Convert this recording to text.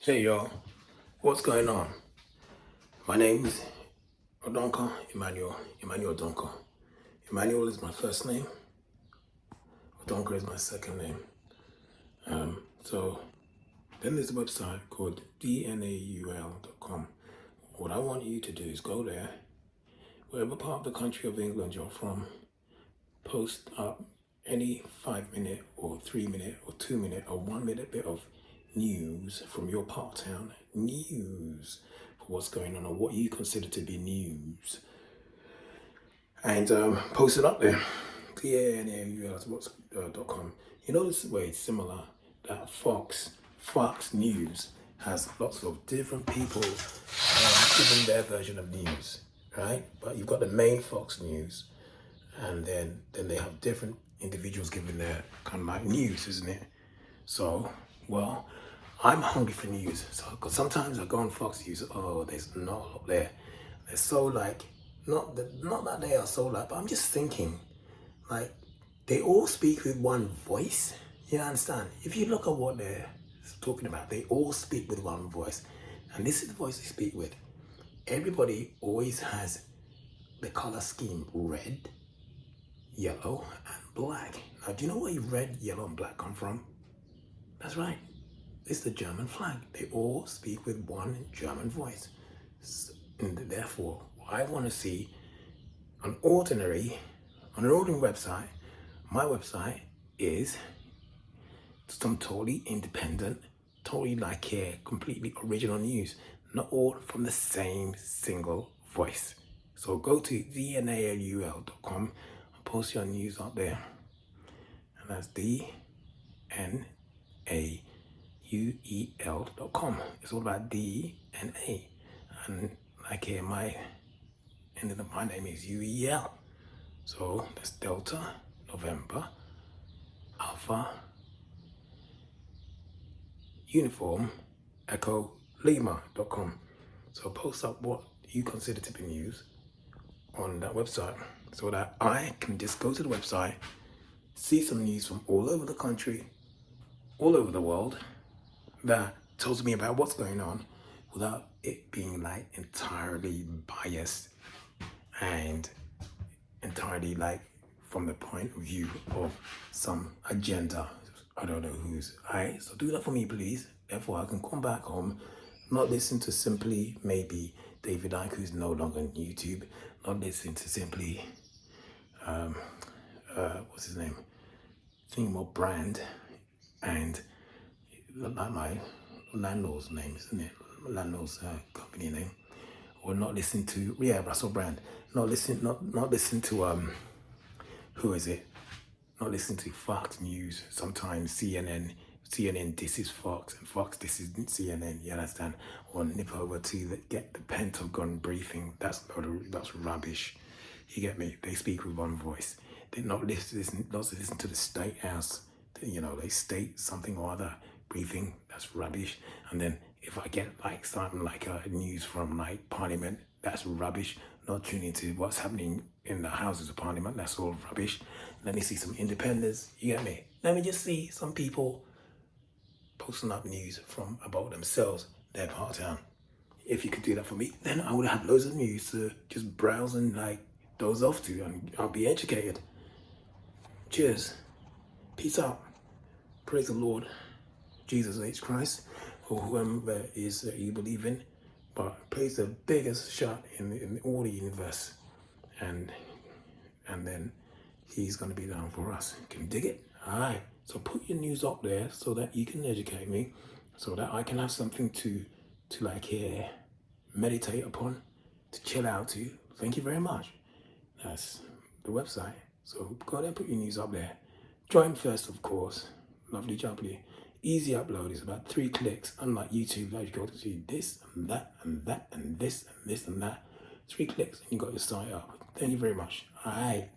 Hey y'all, what's going on? My name is Odonko Emmanuel Odonko. Emmanuel is my first name. Odonko is my second name. So then there's a website called dnausl.com. What I want you to do is go there, wherever part of the country of England you're from, post up any 5-minute or 3-minute or 2-minute or 1-minute bit of news from your part of town, news for what's going on or what you consider to be news, and post it up there. dnausl.com. You know, this way it's similar that Fox News has lots of different people giving their version of news, right? But you've got the main Fox News, and then they have different individuals giving their kind of like news, isn't it? So, well, I'm hungry for news. So, because sometimes I go on Fox News, oh, there's not a lot there. They're so like, not that they are so like, but I'm just thinking, like, they all speak with one voice. You understand? If you look at what they're talking about, they all speak with one voice. And this is the voice they speak with. Everybody always has the color scheme red, yellow, and black. Now, do you know where red, yellow, and black come from? That's right. It's the German flag. They all speak with one German voice. And therefore, I want to see an ordinary website. My website is some totally independent, totally like completely original news, not all from the same single voice. So go to dnausl.com and post your news up there. And that's dnausl.com. It's all about D and A. And like here, my ending of my name is UEL. So that's Delta, November, Alpha, Uniform, Echo, Lima.com. So post up what you consider to be news on that website so that I can just go to the website, see some news from all over the country, all over the world, that tells me about what's going on without it being like entirely biased and entirely like from the point of view of some agenda. I don't know whose. Alright, so do that for me, please. Therefore, I can come back home, not listen to simply maybe David Icke, who's no longer on YouTube, not listen to simply what's his name? Think more brand and like my landlord's name, isn't it? Landlord's company name. Or not listen to Russell Brand. Not listen to who is it? Not listen to Fox News. Sometimes CNN this is Fox and Fox this is CNN. You understand? Or nip over to get the Pentagon briefing. That's rubbish. You get me? They speak with one voice. They not listen to the State House. You know, they state something or other briefing. That's rubbish. And then if I get like something like news from like Parliament, that's rubbish. Not tuning into what's happening in the Houses of Parliament. That's all rubbish. Let me see some independence. You get me? Let me just see some people posting up news from about themselves, their part of town. If you could do that for me, then I would have loads of news to just browse and like doze off to, and I'll be educated. Cheers. Peace out. Praise the Lord. Jesus H. Christ, or whoever it is that you believe in. But praise the biggest shot in all the universe. And then he's going to be down for us. Can you dig it? All right. So put your news up there so that you can educate me, so that I can have something to like meditate upon, to chill out to. Thank you very much. That's the website. So go there and put your news up there. Join first, of course. Lovely jubbly. Easy upload. Is about 3 clicks. Unlike YouTube, like you go to see this and that and that and this and this and that. 3 clicks and you got your site up. Thank you very much. All right.